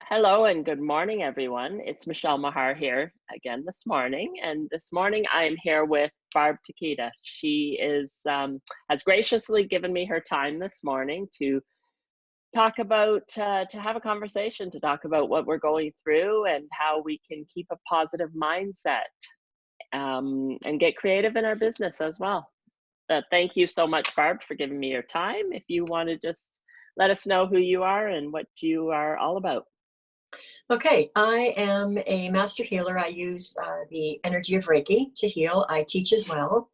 Hello and good morning, everyone. It's Michelle Mahar here again this morning. And this morning I am here with Barb Takeda. She has graciously given me her time this morning to talk about, to have a conversation, to talk about what we're going through and how we can keep a positive mindset and get creative in our business as well. Thank you so much, Barb, for giving me your time. If you want to just let us know who you are and what you are all about. Okay, I am a master healer. I use the energy of Reiki to heal. I teach as well.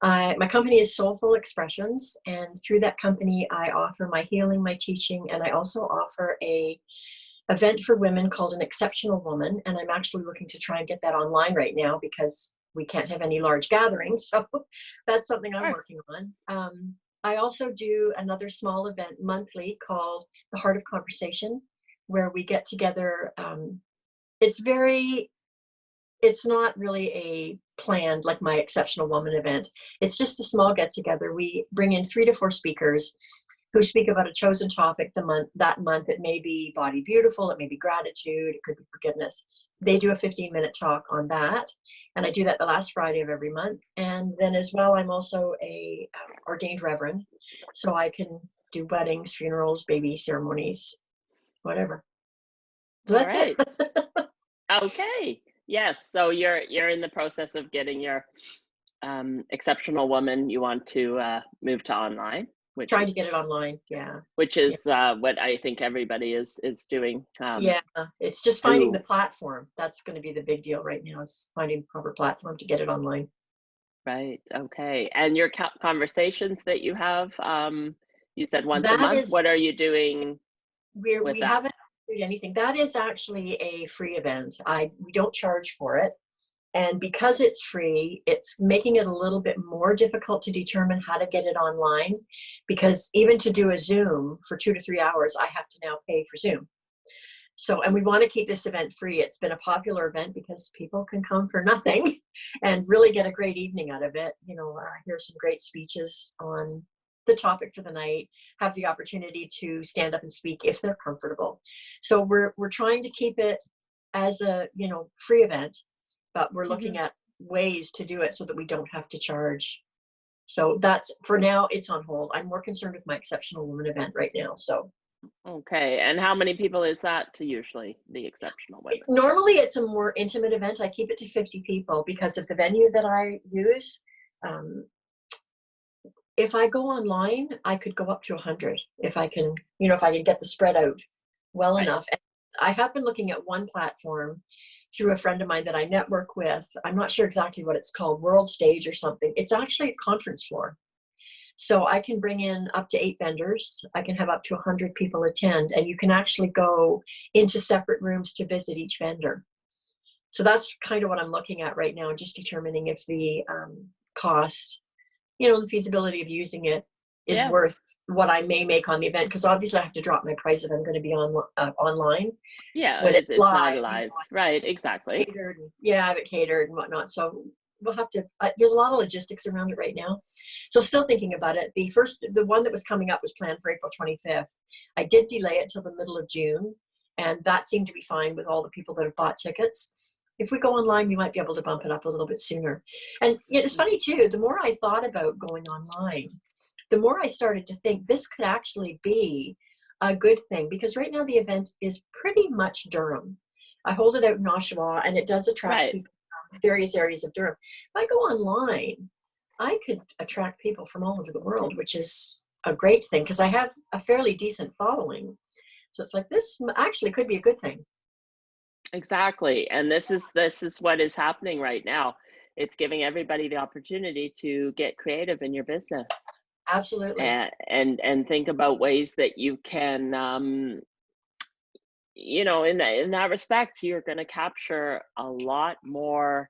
My company is Soulful Expressions, and through that company, I offer my healing, my teaching, and I also offer a event for women called An Exceptional Woman. And I'm actually looking to try and get that online right now because we can't have any large gatherings. So that's something I'm working on. I also do another small event monthly called The Heart of Conversation, where we get together. It's not really a planned like my Exceptional Woman event. It's just a small get together. We bring in 3 to 4 speakers who speak about a chosen topic that month. It may be body beautiful, it may be gratitude, it could be forgiveness. They do a 15-minute talk on that, and I do that the last Friday of every month. And then as well, I'm also a ordained reverend, so I can do weddings, funerals, baby ceremonies, whatever. So that's All right. it. Okay. Yes. So you're in the process of getting your Exceptional Woman. You want to move to online, Trying to get it online. which is what I think everybody is doing. Yeah, it's just finding the platform. That's going to be the big deal right now, is finding the proper platform to get it online. Right. Okay. And your conversations that you have, you said once a That month. is, What are you doing with we that? haven't doing anything. That is actually a free event. We don't charge for it. And because it's free, it's making it a little bit more difficult to determine how to get it online, because even to do a Zoom for 2 to 3 hours, I have to now pay for Zoom. So, and we want to keep this event free. It's been a popular event because people can come for nothing and really get a great evening out of it. Hear some great speeches on the topic for the night, have the opportunity to stand up and speak if they're comfortable. So we're trying to keep it as a, free event, but we're looking at ways to do it so that we don't have to charge. So that's, for now, it's on hold. I'm more concerned with my Exceptional Woman event right now. So Okay. And how many people is that to usually the Exceptional Women? normally it's a more intimate event. I keep it to 50 people because of the venue that I use. If I go online, I could go up to 100 if I can, if I can get the spread out well enough. And I have been looking at one platform through a friend of mine that I network with. I'm not sure exactly what it's called, World Stage or something. It's actually a conference floor. So I can bring in up to 8 vendors. I can have up to 100 people attend, and you can actually go into separate rooms to visit each vendor. So that's kind of what I'm looking at right now, just determining if the cost, the feasibility of using it is worth what I may make on the event. Because obviously I have to drop my price if I'm going to be online. Yeah, when it's live, not live. Right, exactly. Catered, I have it catered and whatnot. So we'll have to, there's a lot of logistics around it right now. So still thinking about it. The one that was coming up was planned for April 25th. I did delay it till the middle of June, and that seemed to be fine with all the people that have bought tickets. If we go online, we might be able to bump it up a little bit sooner. And it's funny too, the more I thought about going online, the more I started to think this could actually be a good thing, because right now the event is pretty much Durham. I hold it out in Oshawa, and it does attract people from various areas of Durham. If I go online, I could attract people from all over the world, which is a great thing because I have a fairly decent following. So it's like, this actually could be a good thing. Exactly. And this is what is happening right now. It's giving everybody the opportunity to get creative in your business. Absolutely. And think about ways that you can in that respect, you're going to capture a lot more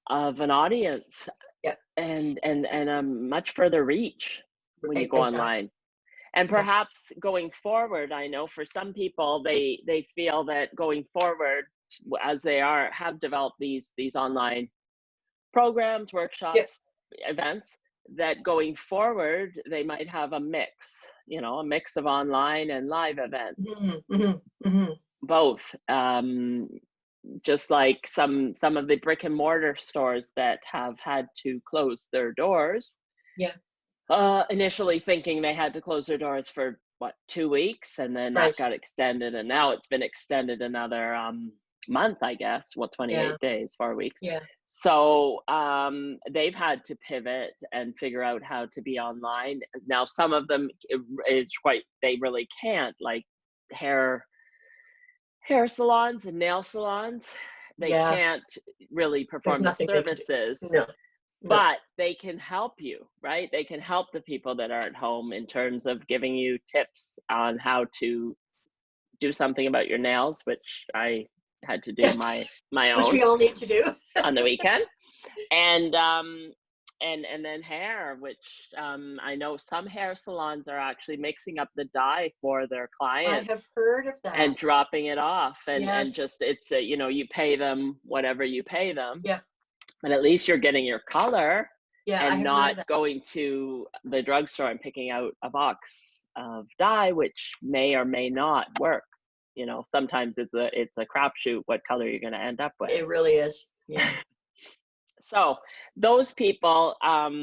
of an audience and a much further reach when you go online. And perhaps going forward, I know for some people, they feel that going forward, as they have developed these online programs, workshops, events, that going forward, they might have a mix of online and live events. both. Just like some of the brick and mortar stores that have had to close their doors, Yeah. initially thinking they had to close their doors for what, 2 weeks, and then that Right. got extended, and now it's been extended another month, I guess. Well, Yeah. 28 days, 4 weeks. Yeah. So they've had to pivot and figure out how to be online. Now some of them is quite, they really can't, like hair salons and nail salons, they Yeah. can't really There's perform the nothing they can do. services, No. No. but they can help you, right? They can help the people that are at home in terms of giving you tips on how to do something about your nails, which I had to do my Which own we all need to do. on the weekend. And and then hair, which I know some hair salons are actually mixing up the dye for their I clients have heard of and that. dropping it off, Yeah. and just, it's you know, you pay them whatever you pay them, Yeah. but at least you're getting your color Yeah. I and have heard not of that. going to the drugstore and picking out a box of dye which may or may not work. You know, sometimes it's a crapshoot what color you're going to end up with. It really is. Yeah. So those people have,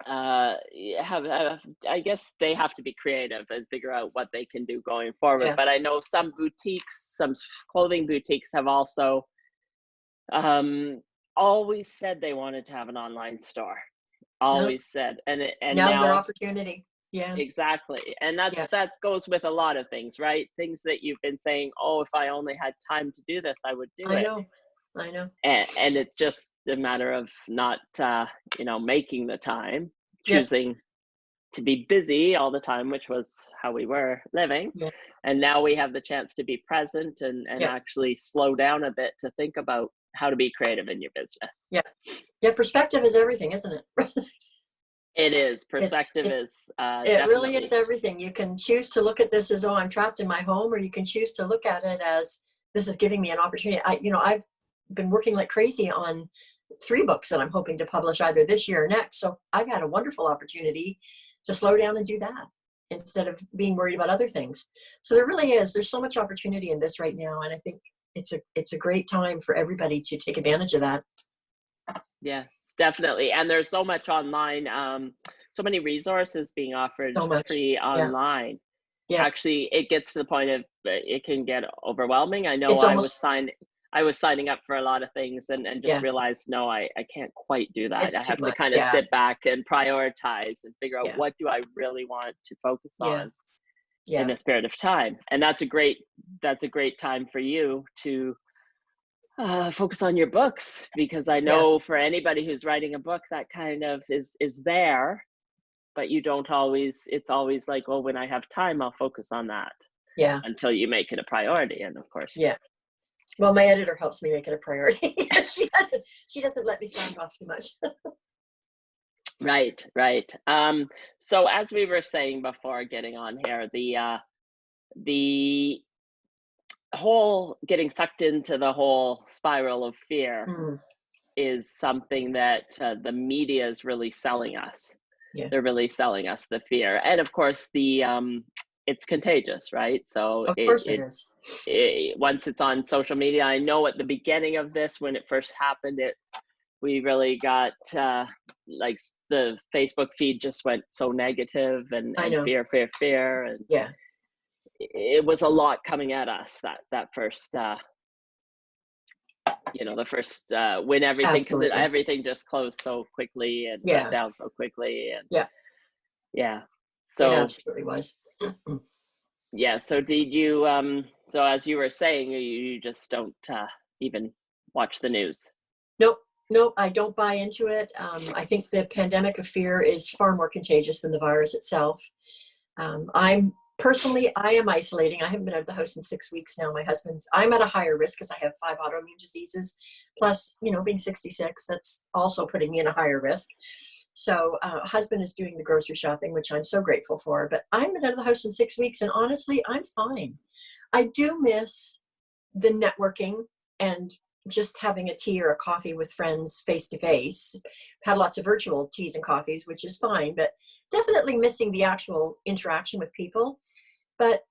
I guess they have to be creative and figure out what they can do going forward. Yeah. But I know some boutiques, some clothing boutiques have also um, always said they wanted to have an online store. No. Always said, and Now's their now, opportunity. Yeah. exactly, and Yeah. that goes with a lot of things, right? Things that you've been saying, oh, if I only had time to do this, I would do I it. know. I know. And it's just a matter of not you know, making the time, Yeah. choosing to be busy all the time, which was how we were living. Yeah. And now we have the chance to be present and Yeah. actually slow down a bit to think about how to be creative in your business. Yeah. Yeah. Perspective is everything, isn't it? It is. It's Perspective it, is it really is definitely. everything. You can choose to look at this as, oh, I'm trapped in my home, or you can choose to look at it as, this is giving me an opportunity. I've been working like crazy on 3 books that I'm hoping to publish either this year or next. So I've had a wonderful opportunity to slow down and do that instead of being worried about other things. So there really is. There's so much opportunity in this right now, and I think it's a great time for everybody to take advantage of that. Yes, definitely. And there's so much online, so many resources being offered So much. free Yeah. online. Yeah. Actually, it gets to the point of it can get overwhelming. I know It's almost, I was signing up for a lot of things and just yeah, realized, no, I can't quite do that. I it's too have to much. kind of Yeah. sit back and prioritize and figure out Yeah. what do I really want to focus Yeah. on in Yeah. this period of time. And that's a great time for you to focus on your books, because I Yeah. know for anybody who's writing a book, that kind of is there, but you don't always, it's always like, well, when I have time, I'll focus on that, Yeah. until you make it a priority. And of course, Yeah. Well, my editor helps me make it a priority. She doesn't let me sound off too much. right, right. So as we were saying before getting on here, the whole getting sucked into the whole spiral of fear Mm, is something that the media is really selling us. yeah. They're really selling us the fear, and of course the it's contagious, right? So Of course it is. once it's on social media, I know at the beginning of this, when it first happened, we really got like the Facebook feed just went so negative, I and know. fear, and Yeah. it was a lot coming at us that first you know, the first when everything, because Absolutely. everything just closed so quickly and shut Yeah. down so quickly, and Yeah. yeah. It So absolutely was. yeah, so did you so as you were saying, you just don't even watch the news? Nope. Nope. I don't buy into it. I think the pandemic of fear is far more contagious than the virus itself. I am isolating. I haven't been out of the house in 6 weeks now. I'm at a higher risk because I have 5 autoimmune diseases. Plus, being 66, that's also putting me in a higher risk. So husband is doing the grocery shopping, which I'm so grateful for, but I'm out of the house in 6 weeks. And honestly, I'm fine. I do miss the networking and just having a tea or a coffee with friends face to face. Had lots of virtual teas and coffees, which is fine, but definitely missing the actual interaction with people. But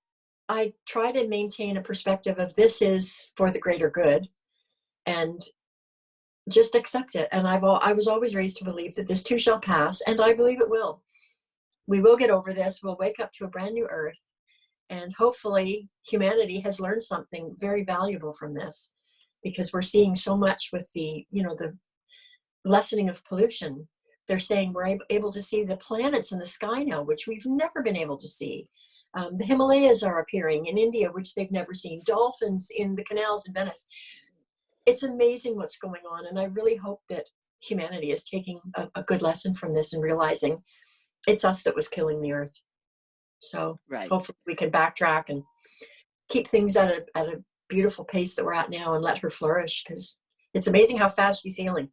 I try to maintain a perspective of this is for the greater good, and just accept it. And I was always raised to believe that this too shall pass, and I believe it will. We will get over this. We'll wake up to a brand new earth, and hopefully humanity has learned something very valuable from this, because we're seeing so much with the, the lessening of pollution. They're saying we're able to see the planets in the sky now, which we've never been able to see. The Himalayas are appearing in India, which they've never seen. Dolphins in the canals in Venice. It's amazing what's going on. And I really hope that humanity is taking a good lesson from this and realizing it's us that was killing the earth. So Right. hopefully we can backtrack and keep things at a beautiful pace that we're at now and let her flourish, because it's amazing how fast she's healing.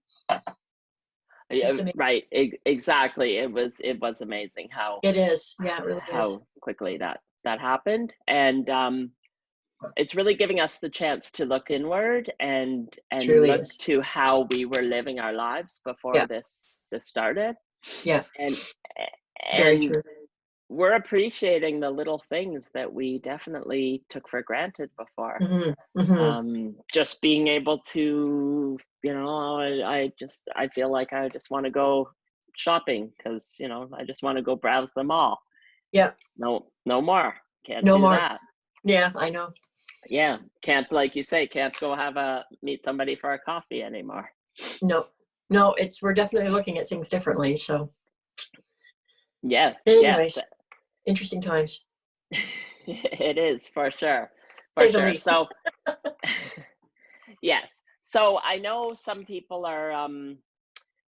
Yeah, right. Exactly. It was amazing how it is. Yeah, it really how is. quickly that happened. And it's really giving us the chance to look inward and Truly look is. to how we were living our lives before this started. Yeah. And Very true. we're appreciating the little things that we definitely took for granted before. Mm-hmm. Mm-hmm. Just being able to, I feel like I just want to go shopping because, I just want to go browse them all. Yeah. No more. Can't No do more. that. Yeah, I know. Yeah. Can't, like you say, can't go meet somebody for a coffee anymore. No, we're definitely looking at things differently. So yes. anyways, yes. Interesting times. It is for sure. Say the least. So yes. So I know some people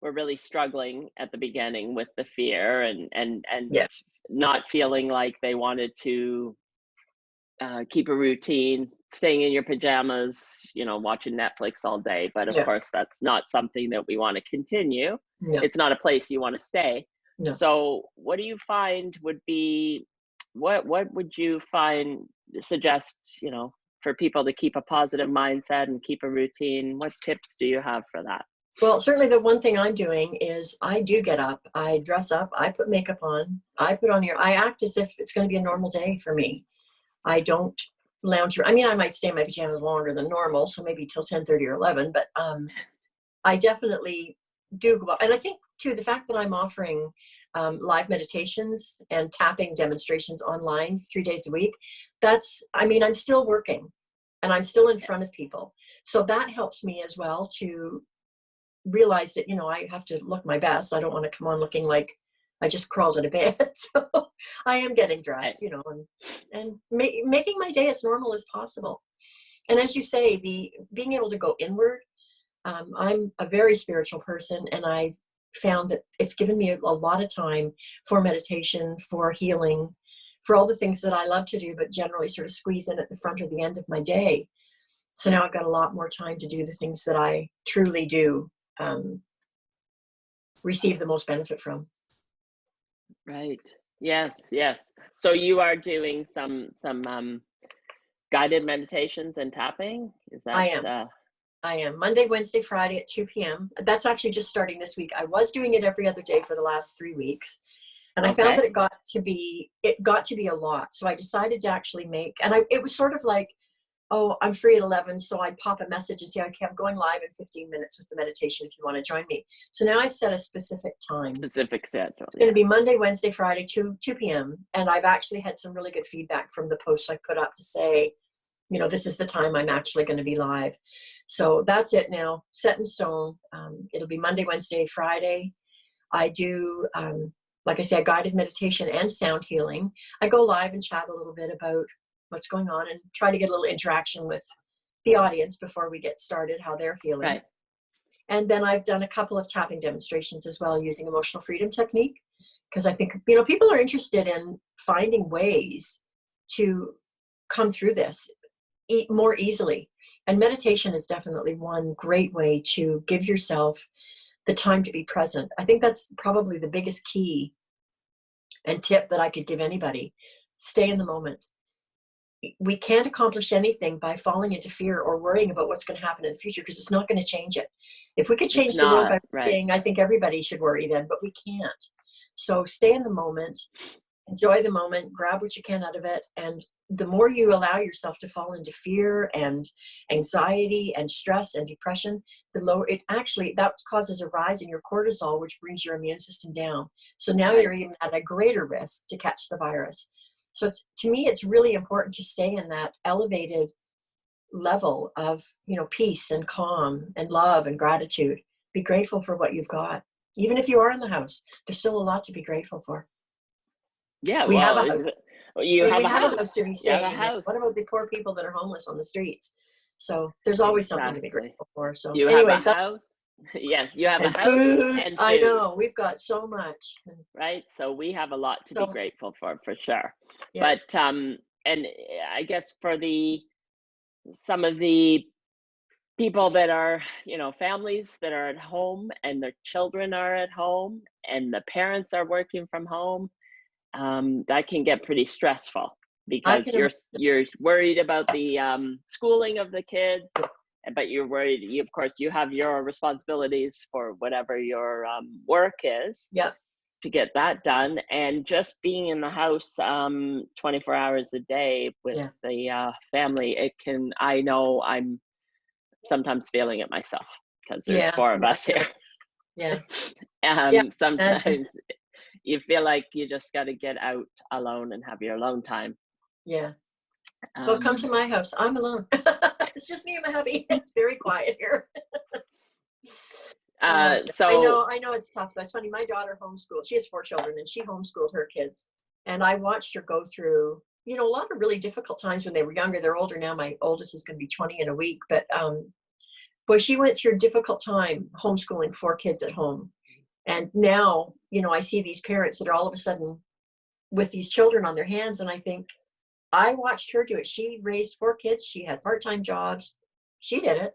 were really struggling at the beginning with the fear and Yeah. not feeling like they wanted to keep a routine, staying in your pajamas, watching Netflix all day. But of course, that's not something that we want to continue. No. It's not a place you want to stay. No. So what do you find would be, what would you suggest, for people to keep a positive mindset and keep a routine? What tips do you have for that? Well, certainly the one thing I'm doing is I do get up, I dress up, I put makeup on, I act as if it's going to be a normal day for me. I don't lounge around. I mean, I might stay in my pajamas longer than normal, so maybe till 10:30 or 11, but I definitely do go up. And I think too, the fact that I'm offering live meditations and tapping demonstrations online 3 days a week, I'm still working and I'm still in front of people. So that helps me as well to realize that, I have to look my best. I don't want to come on looking like I just crawled out of bed. So I am getting dressed, and making my day as normal as possible. And as you say, being able to go inward, I'm a very spiritual person, and I've found that it's given me a lot of time for meditation, for healing, for all the things that I love to do, but generally sort of squeeze in at the front or the end of my day. So now I've got a lot more time to do the things that I truly do receive the most benefit from. Right. Yes. So you are doing some guided meditations and tapping? Is that? I am. Monday, Wednesday, Friday at 2 p.m. That's actually just starting this week. I was doing it every other day for the last 3 weeks. And I found that it got to be a lot. So I decided to actually it was sort of like, oh, I'm free at 11. So I'd pop a message and say, okay, I'm going live in 15 minutes with the meditation if you want to join me. So now I've set a specific time. Specific schedule. It's going to be Monday, Wednesday, Friday, 2 p.m. And I've actually had some really good feedback from the posts I put up to say, this is the time I'm actually going to be live. So that's it now, set in stone. It'll be Monday, Wednesday, Friday. I do, like I say, a guided meditation and sound healing. I go live and chat a little bit about what's going on and try to get a little interaction with the audience before we get started, how they're feeling. Right. And then I've done a couple of tapping demonstrations as well using emotional freedom technique, because I think, people are interested in finding ways to come through this more easily. And meditation is definitely one great way to give yourself the time to be present. I think that's probably the biggest key and tip that I could give anybody. Stay in the moment. We can't accomplish anything by falling into fear or worrying about what's going to happen in the future, because it's not going to change it. If we could change the world by worrying, I think everybody should worry then, but we can't. So stay in the moment enjoy the moment, grab what you can out of it. And the more you allow yourself to fall into fear and anxiety and stress and depression, the lower it actually, that causes a rise in your cortisol, which brings your immune system down. So now Right. you're even at a greater risk to catch the virus. So to me, it's really important to stay in that elevated level of, peace and calm and love and gratitude. Be grateful for what you've got. Even if you are in the house, there's still a lot to be grateful for. Yeah, We have well, a house. you have We a have a house. house to be You have a staying in. What house. about the poor people that are homeless on the streets? So there's always something to be Exactly. grateful for. So You have a anyways, that, house. Yes, you have a and house food, and I food, know, we've got so much. right? So we have a lot to be So, grateful for sure. yeah, But and I guess for some of the people that are, families that are at home and their children are at home and the parents are working from home, that can get pretty stressful I because can imagine. you're worried about the schooling of the kids, but you're worried. Of course, you have your responsibilities for whatever your work is Yeah, to get that done, and just being in the house 24 hours a day with yeah, the family, it can. I know I'm sometimes feeling it myself because there's yeah, four of no, I us here. yeah, yeah, imagine. Sometimes you feel like you just got to get out alone and have your alone time. Yeah. Well, come Um, to my house. I'm alone. It's just me and my hubby. It's very quiet here. Oh, so I know it's tough. That's funny. My daughter homeschooled. She has 4 children and she homeschooled her kids. And I watched her go through, a lot of really difficult times when they were younger. They're older now. My oldest is going to be 20 in a week. But boy, she went through a difficult time homeschooling 4 kids at home. And now, I see these parents that are all of a sudden with these children on their hands. And I think, I watched her do it. She raised 4 kids. She had part-time jobs. She did it.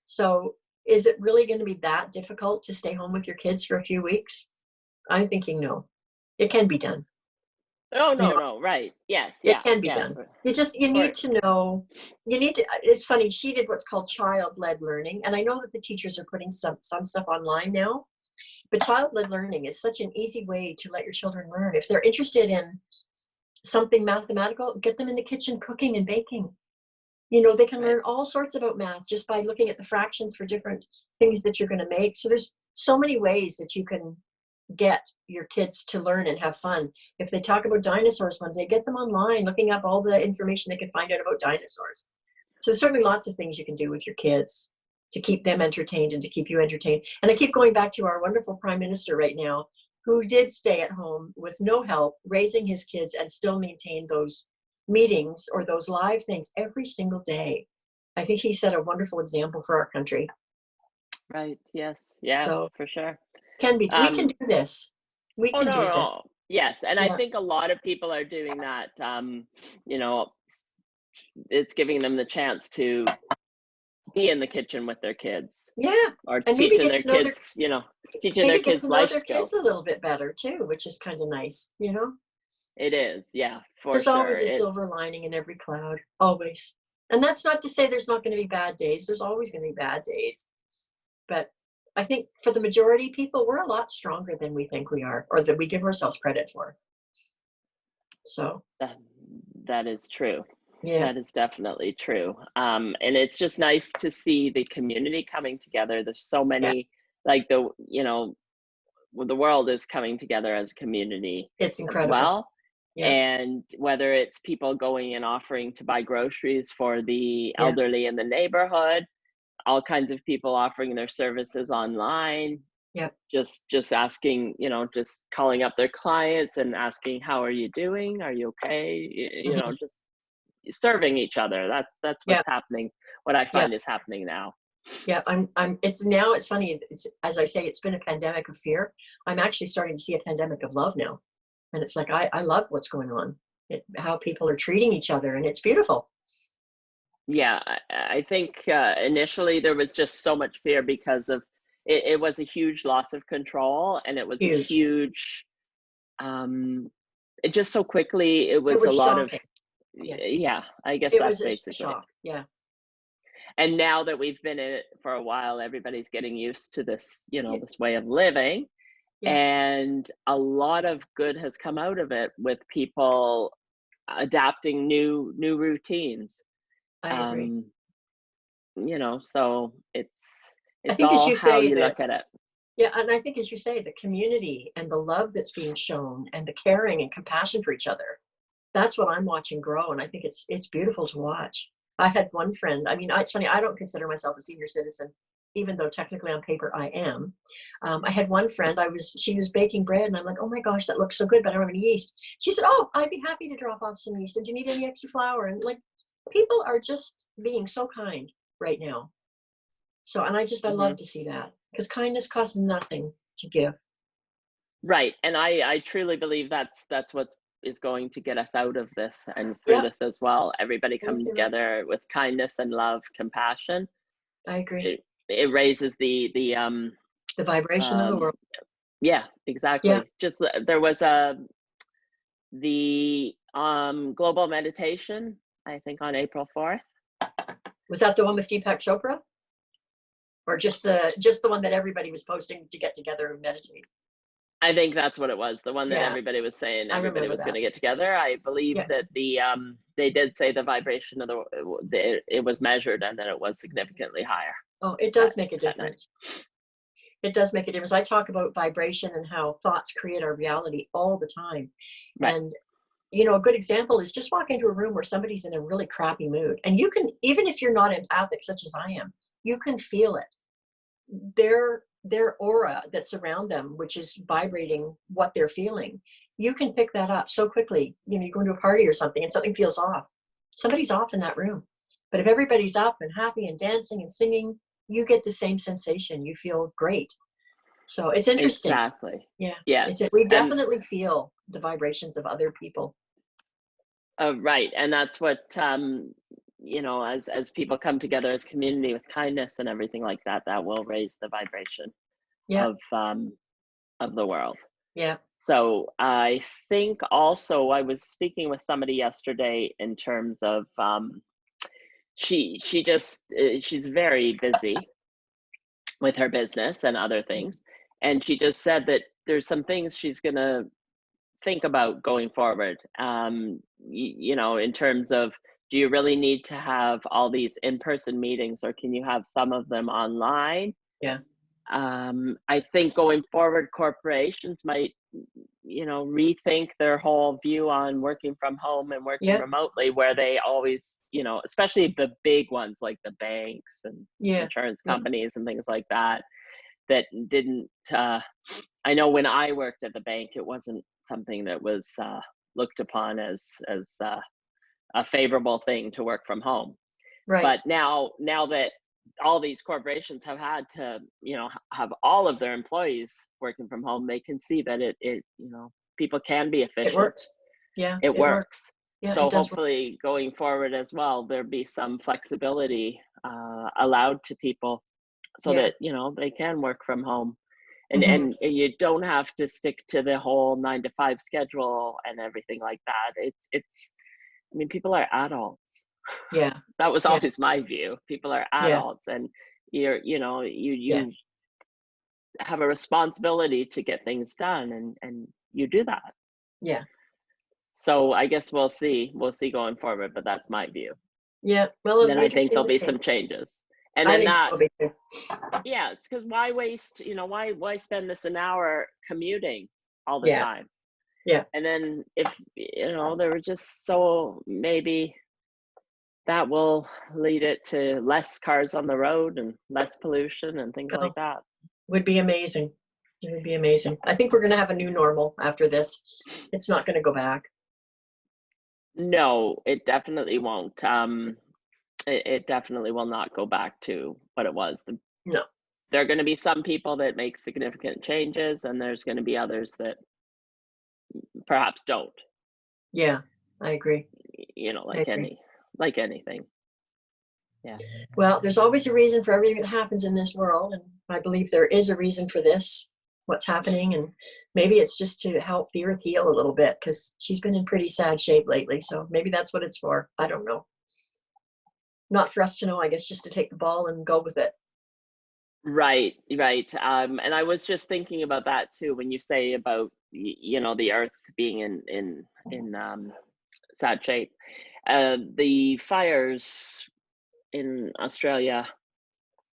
So is it really going to be that difficult to stay home with your kids for a few weeks? I'm thinking no. It can be done. oh You no know, no right yes it yeah can be yeah done. You for need to know, it's funny, she did what's called child-led learning. And I know that the teachers are putting some stuff online now, but child-led learning is such an easy way to let your children learn. If they're interested in something mathematical, get them in the kitchen cooking and baking. They can right learn all sorts about math just by looking at the fractions for different things that you're going to make. So there's so many ways that you can get your kids to learn and have fun. If they talk about dinosaurs one day, get them online, looking up all the information they can find out about dinosaurs. So there's certainly lots of things you can do with your kids to keep them entertained and to keep you entertained. And I keep going back to our wonderful Prime Minister right now, who did stay at home with no help, raising his kids and still maintain those meetings or those live things every single day. I think he set a wonderful example for our country. right yes yeah So for sure. we can um do this. We oh can no do this. no yes, and I Yeah. think a lot of people are doing that. You know it's giving them the chance to be in the kitchen with their kids Yeah. or And maybe teaching get their to know their kids, teaching their kids life their kids skills. a little bit better too, which is kind of nice. It is, yeah, for There's sure. always a silver lining in every cloud, always. And that's not to say there's not going to be bad days. There's always going to be bad days. But I think for the majority of people, we're a lot stronger than we think we are, or that we give ourselves credit for. So, that, that is true. yeah, That is definitely true. And it's just nice to see the community coming together. There's so yeah, many, like the world is coming together as a community it's as incredible. well. Yeah, And whether it's people going and offering to buy groceries for the yeah, elderly in the neighborhood, all kinds of people offering their services online, yeah. just asking, just calling up their clients and asking, how are you doing, are you okay, Mhm. just serving each other. That's Yeah, what's happening, what I yeah, find is happening now. yeah. It's funny. It's, as I say, it's been a pandemic of fear. I'm actually starting to see a pandemic of love now. And it's like, I love what's going on, how people are treating each other. And it's beautiful. Yeah, I think initially there was just so much fear because of it was a huge loss of control, and it was a Huge. huge it just so quickly, it It was a was lot of shocking. Yeah. yeah, I guess It that's was a basically it. shock. Yeah. And now that we've been in it for a while, everybody's getting used to this, Yeah. this way of living. Yeah, And a lot of good has come out of it with people adapting new routines. I agree. Um, so I it's think as all you how say you that, look at it. yeah, and I think as you say, the community and the love that's being shown and the caring and compassion for each other, that's what I'm watching grow, and I think it's beautiful to watch. I had one friend, I mean, it's funny, I don't consider myself a senior citizen, even though technically on paper I am. I had one friend, she was baking bread, and I'm like, oh my gosh, that looks so good, but I don't have any yeast. She said, oh, I'd be happy to drop off some yeast. And do you need any extra flour? And like, people are just being so kind right now. So, and I Hmm. love to see that because kindness costs nothing to give. Right. And I truly believe that's what is going to get us out of this and through Yep, this as well. Everybody me coming too. together with kindness and love, compassion. I agree. It raises The vibration of the um world. yeah, Yeah. exactly. Just there was the global meditation, I think on April 4th. Was that the one with Deepak Chopra? Or just the one that everybody was posting to get together and meditate? I think that's what it was. The one that Yeah, everybody was saying I everybody remember was going that. to get together. I believe Yeah. that they did say the vibration of it was measured and that it was significantly higher Oh, it that does make a that night. difference. It does make a difference. I talk about vibration and how thoughts create our reality all the time. Right. And a good example is just walk into a room where somebody's in a really crappy mood. And you can, even if you're not empathic, such as I am, you can feel it. Their aura that's around them, which is vibrating what they're feeling, you can pick that up so quickly. You go into a party or something and something feels off. Somebody's off in that room. But if everybody's up and happy and dancing and singing, you get the same sensation. You feel great. So it's interesting. Exactly. Yeah. Yes. We And definitely feel the vibrations of other people. right. And that's what as people come together as community with kindness and everything like that, that will raise the vibration Yeah. of the world. Yeah. So I think also I was speaking with somebody yesterday in terms of she's very busy with her business and other things, and she just said that there's some things she's going to think about going forward. In terms of, do you really need to have all these in-person meetings, or can you have some of them online? Yeah. I think going forward, corporations might, rethink their whole view on working from home and working Yeah. remotely, where they always, especially the big ones like the banks and Yeah. insurance Yeah. companies and things like that, that didn't. I know when I worked at the bank, it wasn't something that was looked upon as a favorable thing to work from home. Right. But now that all these corporations have had to have all of their employees working from home, they can see that it people can be It efficient. works. Yeah. It It works. works. Yeah. It So does work. hopefully going forward as well, there'll be some flexibility allowed to people so Yeah. that they can work from home, and Hmm. and you don't have to stick to the whole 9 to 5 schedule and everything like that. It's I mean, people are adults. Yeah. That was Yeah. always my view. People are Yeah. adults, and you Yeah. have a responsibility to get things done, and you do that. Yeah. So I guess we'll see going forward, but that's my view. Yeah. Well, And it'll then be I think interesting there'll to be see. some changes. And I then think that, so, will be too. yeah, it's because why waste, why spend this an hour commuting all the Yeah. time? Yeah. And then if, there were just, so maybe that will lead it to less cars on the road and less pollution and things like Oh, that. would be amazing. It would be amazing. I think we're going to have a new normal after this. It's not going to go back. No, it definitely won't. It definitely will not go back to what it was. No. There are going to be some people that make significant changes, and there's going to be others that perhaps don't. Yeah. I agree. I Like agree. like anything. Yeah. Well, there's always a reason for everything that happens in this world. And I believe there is a reason for this, what's happening. And maybe it's just to help the earth heal a little bit because she's been in pretty sad shape lately. So maybe that's what it's for. I don't know. Not for us to know, I guess, just to take the ball and go with it. Right, right. And I was just thinking about that too when you say about you know, the earth being in sad shape. The fires in Australia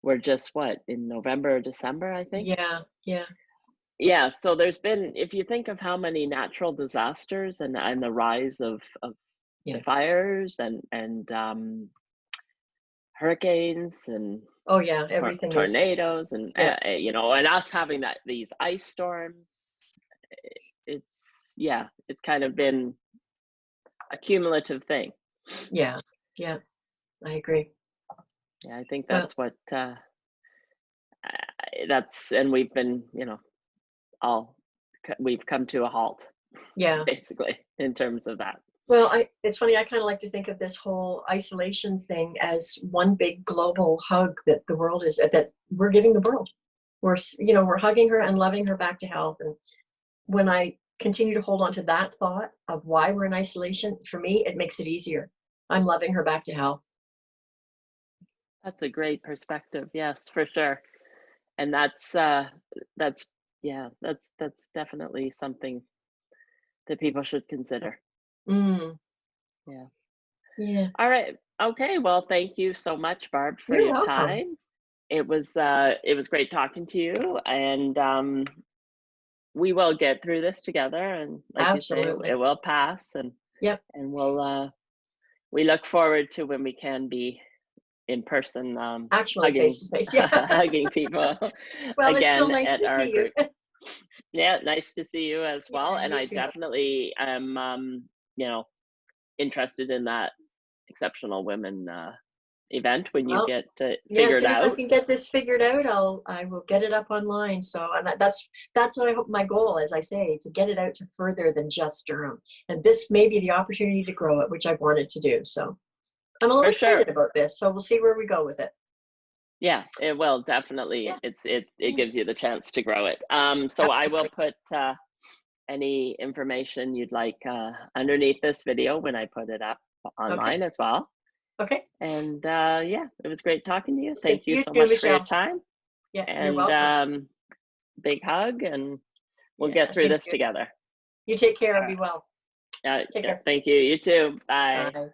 were just what, in November or December, I think. Yeah, yeah, Yeah, so there's been, if you think of how many natural disasters and the rise of the yeah. fires and hurricanes and Oh yeah, everything is, tornadoes and yeah, you know, and us having that these ice storms, it's yeah, it's kind of been a cumulative thing. yeah, yeah, I agree. Yeah, I think Well, that's what that's, and we've been, you know, all we've come to a halt yeah. basically in terms of that. Well, it's funny, I kind of like to think of this whole isolation thing as one big global hug that the world is, that we're giving the world. You know, we're hugging her and loving her back to health. And when I continue to hold on to that thought of why we're in isolation, for me, it makes it easier. I'm loving her back to health. That's a great perspective. Yes, for sure. And that's yeah, that's definitely something that people should consider. Mm, Yeah. yeah, All right. Okay. Well, thank you so much, Barb, for you're your welcome. time. It was great talking to you, and we will get through this together. And like you say, it Absolutely. will pass, Yep. and we look forward to when we can be in person, Actually, hugging face to face. Yeah. hugging people Well, it's so again nice at to our see you. group. Yeah, nice to see you as well. Yeah, And you I too. definitely am, you know, interested in that exceptional women event when you Well, get yeah, as figured soon as I out. can get this figured out, I will get it up online. So, and that's what I hope my goal, as I say, to get it out to further than just Durham. And this may be the opportunity to grow it, which I've wanted to do. So I'm a little For sure. excited about this. So we'll see where we go with it. Yeah, it will definitely. Yeah. It Yeah. gives you the chance to grow it. So I will Absolutely. put any information you'd like underneath this video when I put it up Okay. online as well. Okay. And yeah, it was great talking to you. Okay. Thank you You so too, much for your Michelle. time. Yeah, you're And welcome. big hug, and we'll Yeah, get through same to this you. together. You take care and Uh, be well. Take yeah, care. thank you. You too. Bye. Bye.